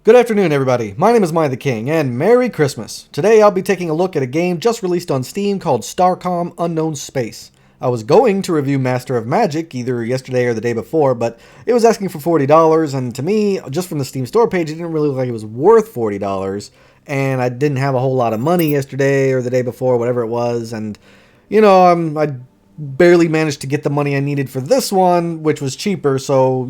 Good afternoon, everybody. My name is miahtheking, and Merry Christmas. Today I'll be taking a look at a game just released on Steam called Starcom Unknownspace. I was going to review Master of Magic either yesterday or the day before, but it was asking for $40, and to me, just from the Steam store page, it didn't really look like it was worth $40, and I didn't have a whole lot of money yesterday or the day before, whatever it was, and, I barely managed to get the money I needed for this one, which was cheaper, so,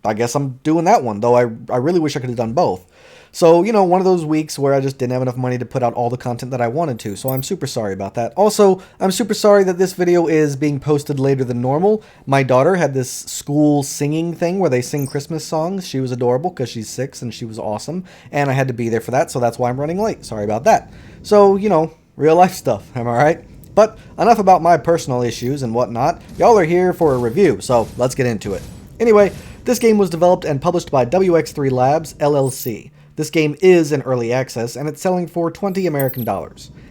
I guess I'm doing that one, though I really wish I could have done both. So, one of those weeks where I just didn't have enough money to put out all the content that I wanted to, so I'm super sorry about that. Also, I'm super sorry that this video is being posted later than normal. My daughter had this school singing thing where they sing Christmas songs. She was adorable because she's 6 and she was awesome, and I had to be there for that, so that's why I'm running late. Sorry about that. So, real life stuff, am I right? But enough about my personal issues and whatnot. Y'all are here for a review, so let's get into it. Anyway, this game was developed and published by WX3 Labs, LLC. This game is in early access, and it's selling for $20 American.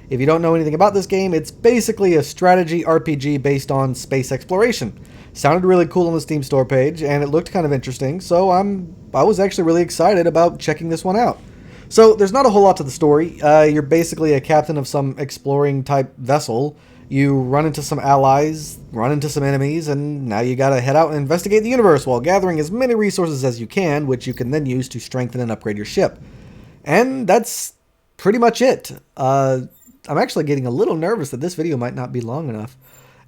If you don't know anything about this game, it's basically a strategy RPG based on space exploration. Sounded really cool on the Steam store page, and it looked kind of interesting, so I was actually really excited about checking this one out. So, there's not a whole lot to the story. You're basically a captain of some exploring type vessel. You run into some allies, run into some enemies, and now you gotta head out and investigate the universe while gathering as many resources as you can, which you can then use to strengthen and upgrade your ship. And that's pretty much it. I'm actually getting a little nervous that this video might not be long enough.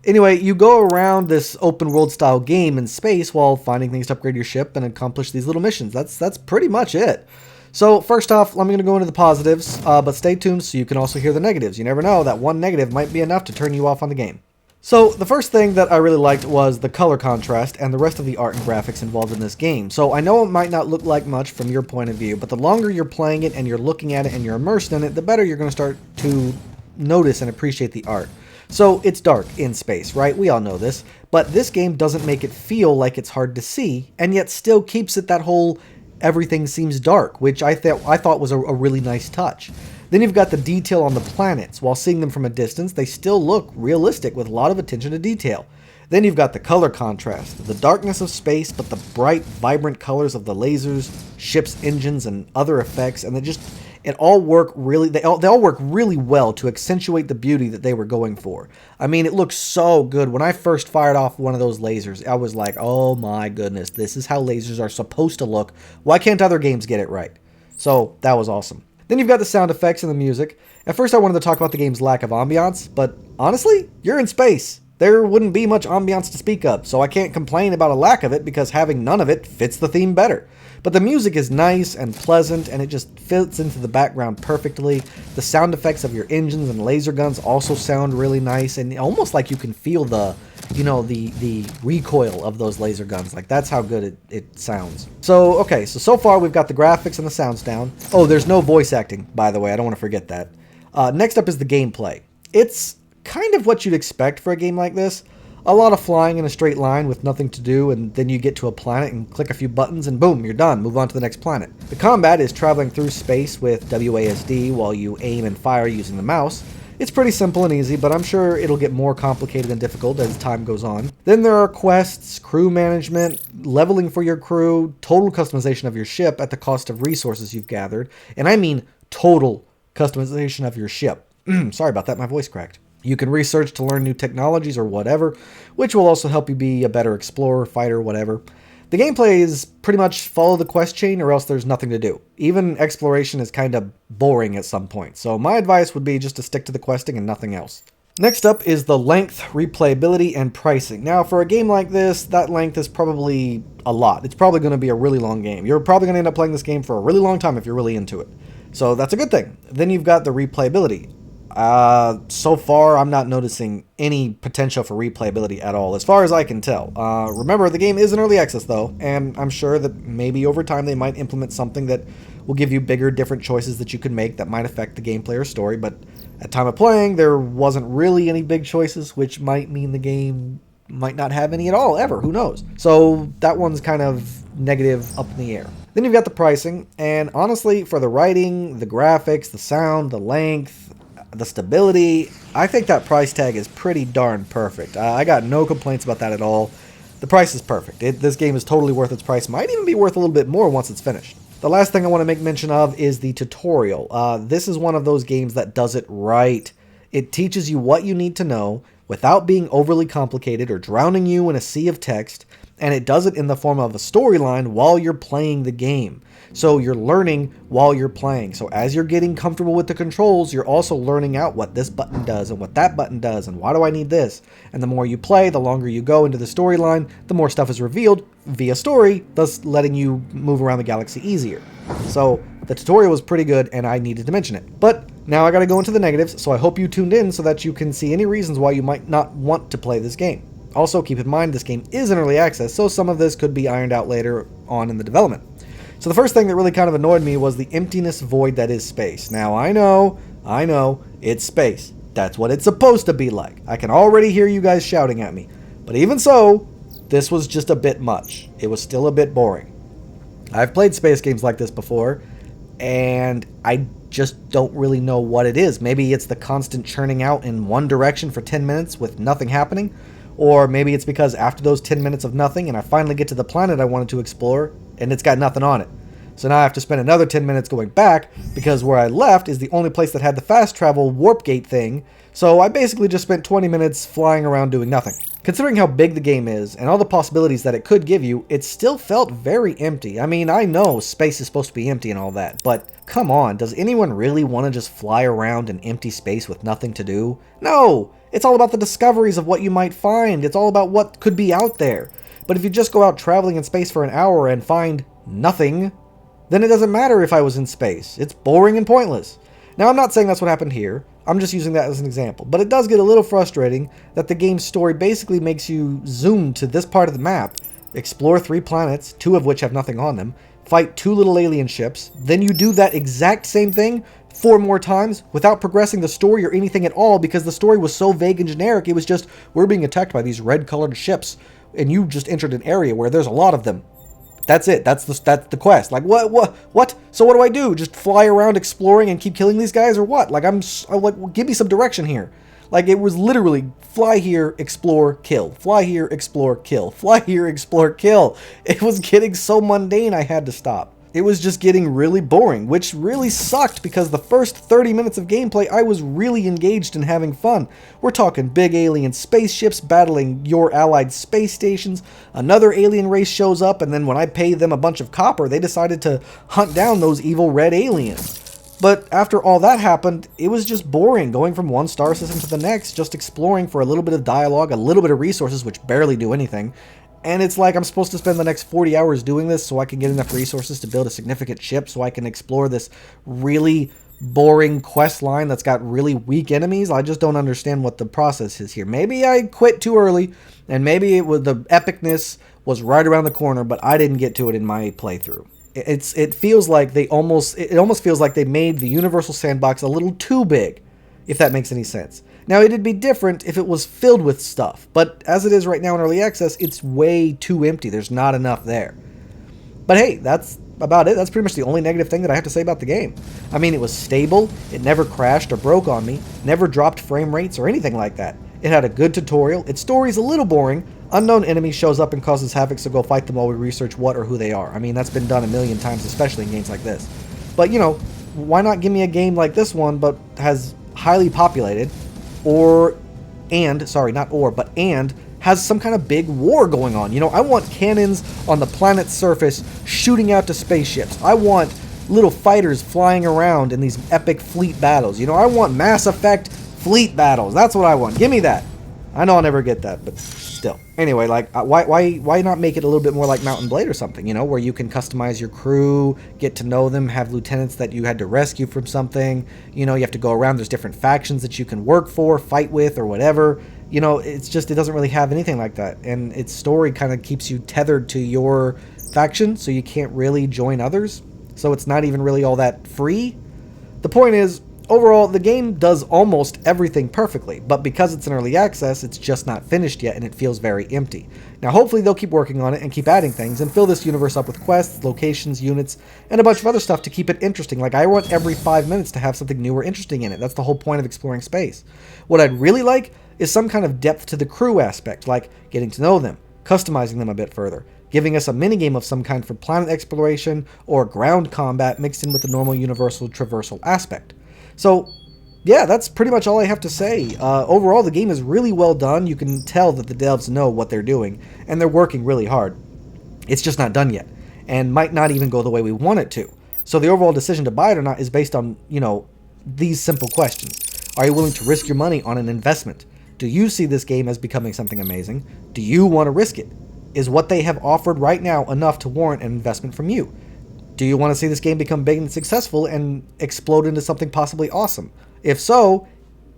Anyway, you go around this open world style game in space while finding things to upgrade your ship and accomplish these little missions. That's pretty much it. So first off, I'm going to go into the positives, but stay tuned so you can also hear the negatives. You never know, that one negative might be enough to turn you off on the game. So the first thing that I really liked was the color contrast and the rest of the art and graphics involved in this game. So I know it might not look like much from your point of view, but the longer you're playing it and you're looking at it and you're immersed in it, the better you're going to start to notice and appreciate the art. So it's dark in space, right? We all know this, but this game doesn't make it feel like it's hard to see, and yet still keeps it that whole everything seems dark, which I thought was a really nice touch. Then you've got the detail on the planets. While seeing them from a distance, they still look realistic with a lot of attention to detail. Then you've got the color contrast, the darkness of space, but the bright, vibrant colors of the lasers, ship's engines, and other effects, and they all work really well to accentuate the beauty that they were going for. I mean, it looks so good. When I first fired off one of those lasers, I was like, oh my goodness, this is how lasers are supposed to look. Why can't other games get it right? So that was awesome. Then you've got the sound effects and the music. At first I wanted to talk about the game's lack of ambiance, but honestly, you're in space. There wouldn't be much ambiance to speak of, so I can't complain about a lack of it because having none of it fits the theme better. But the music is nice and pleasant, and it just fits into the background perfectly. The sound effects of your engines and laser guns also sound really nice, and almost like you can feel the recoil of those laser guns. Like, that's how good it sounds. So, okay, so far we've got the graphics and the sounds down. Oh, there's no voice acting, by the way. I don't want to forget that. Next up is the gameplay. It's kind of what you'd expect for a game like this. A lot of flying in a straight line with nothing to do, and then you get to a planet and click a few buttons and boom, you're done. Move on to the next planet. The combat is traveling through space with WASD while you aim and fire using the mouse. It's pretty simple and easy, but I'm sure it'll get more complicated and difficult as time goes on. Then there are quests, crew management, leveling for your crew, total customization of your ship at the cost of resources you've gathered, and I mean total customization of your ship. Sorry about that, my voice cracked. You can research to learn new technologies or whatever, which will also help you be a better explorer, fighter, whatever. The gameplay is pretty much follow the quest chain or else there's nothing to do. Even exploration is kind of boring at some point, so my advice would be just to stick to the questing and nothing else. Next up is the length, replayability, and pricing. Now, for a game like this, that length is probably a lot. It's probably going to be a really long game. You're probably going to end up playing this game for a really long time if you're really into it. So that's a good thing. Then you've got the replayability. So far, I'm not noticing any potential for replayability at all, as far as I can tell. Remember, the game is in early access, though, and I'm sure that maybe over time they might implement something that will give you bigger, different choices that you can make that might affect the gameplay or story, but at time of playing, there wasn't really any big choices, which might mean the game might not have any at all, ever. Who knows? So that one's kind of negative, up in the air. Then you've got the pricing, and honestly, for the writing, the graphics, the sound, the length, the stability, I think that price tag is pretty darn perfect. I got no complaints about that at all. The price is perfect. This game is totally worth its price. Might even be worth a little bit more once it's finished. The last thing I want to make mention of is the tutorial. This is one of those games that does it right. It teaches you what you need to know without being overly complicated or drowning you in a sea of text, and it does it in the form of a storyline while you're playing the game. So you're learning while you're playing. So as you're getting comfortable with the controls, you're also learning out what this button does and what that button does and why do I need this. And the more you play, the longer you go into the storyline, the more stuff is revealed via story, thus letting you move around the galaxy easier. So the tutorial was pretty good and I needed to mention it. But now I gotta go into the negatives, so I hope you tuned in so that you can see any reasons why you might not want to play this game. Also, keep in mind this game is in early access, so some of this could be ironed out later on in the development. So the first thing that really kind of annoyed me was the emptiness void that is space. Now I know, it's space. That's what it's supposed to be like. I can already hear you guys shouting at me. But even so, this was just a bit much. It was still a bit boring. I've played space games like this before, and I just don't really know what it is. Maybe it's the constant churning out in one direction for 10 minutes with nothing happening, or maybe it's because after those 10 minutes of nothing and I finally get to the planet I wanted to explore and it's got nothing on it. So now I have to spend another 10 minutes going back because where I left is the only place that had the fast travel warp gate thing, so I basically just spent 20 minutes flying around doing nothing. Considering how big the game is and all the possibilities that it could give you, it still felt very empty. I mean, I know space is supposed to be empty and all that, but come on, does anyone really want to just fly around in empty space with nothing to do? No! It's all about the discoveries of what you might find. It's all about what could be out there. But if you just go out traveling in space for an hour and find nothing, then it doesn't matter if I was in space. It's boring and pointless. Now, I'm not saying that's what happened here. I'm just using that as an example. But it does get a little frustrating that the game's story basically makes you zoom to this part of the map, explore 3 planets, 2 of which have nothing on them, fight 2 little alien ships, then you do that exact same thing 4 more times without progressing the story or anything at all because the story was so vague and generic. It was just, we're being attacked by these red-colored ships, and you just entered an area where there's a lot of them. That's it. That's the quest. Like, what? So what do I do? Just fly around exploring and keep killing these guys or what? Like, I'm like, well, give me some direction here. Like, it was literally fly here, explore, kill. Fly here, explore, kill. Fly here, explore, kill. It was getting so mundane I had to stop. It was just getting really boring, which really sucked because the first 30 minutes of gameplay I was really engaged in having fun. We're talking big alien spaceships battling your allied space stations, another alien race shows up, and then when I paid them a bunch of copper, they decided to hunt down those evil red aliens. But after all that happened, it was just boring going from one star system to the next, just exploring for a little bit of dialogue, a little bit of resources, which barely do anything. And it's like I'm supposed to spend the next 40 hours doing this so I can get enough resources to build a significant ship so I can explore this really boring quest line that's got really weak enemies. I just don't understand what the process is here. Maybe I quit too early, and maybe the epicness was right around the corner, but I didn't get to it in my playthrough. It feels like it almost feels like they made the Universal Sandbox a little too big, if that makes any sense. Now, it'd be different if it was filled with stuff, but as it is right now in early access, it's way too empty. There's not enough there. But hey, that's about it. That's pretty much the only negative thing that I have to say about the game. I mean, it was stable, it never crashed or broke on me, never dropped frame rates or anything like that. It had a good tutorial, its story's a little boring, unknown enemy shows up and causes havoc, so go fight them while we research what or who they are. I mean, that's been done a million times, especially in games like this. But, you know, why not give me a game like this one, but has highly populated, and has some kind of big war going on. You know, I want cannons on the planet's surface shooting out to spaceships. I want little fighters flying around in these epic fleet battles. You know, I want Mass Effect fleet battles. That's what I want. Give me that. I know I'll never get that, but still. Anyway, like, why not make it a little bit more like Mount & Blade or something, you know, where you can customize your crew, get to know them, have lieutenants that you had to rescue from something, you know, you have to go around, there's different factions that you can work for, fight with, or whatever. You know, it's just, it doesn't really have anything like that, and its story kind of keeps you tethered to your faction, so you can't really join others, so it's not even really all that free. The point is, overall, the game does almost everything perfectly, but because it's in early access, it's just not finished yet and it feels very empty. Now, hopefully they'll keep working on it and keep adding things and fill this universe up with quests, locations, units, and a bunch of other stuff to keep it interesting. Like, I want every 5 minutes to have something new or interesting in it. That's the whole point of exploring space. What I'd really like is some kind of depth to the crew aspect, like getting to know them, customizing them a bit further, giving us a minigame of some kind for planet exploration or ground combat mixed in with the normal universal traversal aspect. So, yeah, that's pretty much all I have to say. Overall, the game is really well done. You can tell that the devs know what they're doing, and they're working really hard. It's just not done yet, and might not even go the way we want it to. So the overall decision to buy it or not is based on, these simple questions. Are you willing to risk your money on an investment? Do you see this game as becoming something amazing? Do you want to risk it? Is what they have offered right now enough to warrant an investment from you? Do you want to see this game become big and successful and explode into something possibly awesome? If so,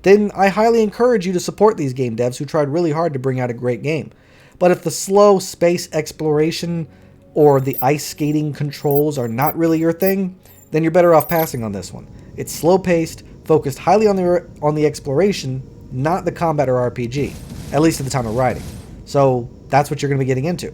then I highly encourage you to support these game devs who tried really hard to bring out a great game. But if the slow space exploration or the ice skating controls are not really your thing, then you're better off passing on this one. It's slow-paced, focused highly on the exploration, not the combat or RPG, at least at the time of writing. So that's what you're going to be getting into.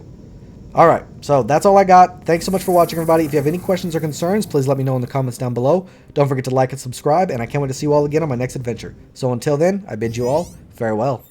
Alright, so that's all I got. Thanks so much for watching, everybody. If you have any questions or concerns, please let me know in the comments down below. Don't forget to like and subscribe, and I can't wait to see you all again on my next adventure. So until then, I bid you all farewell.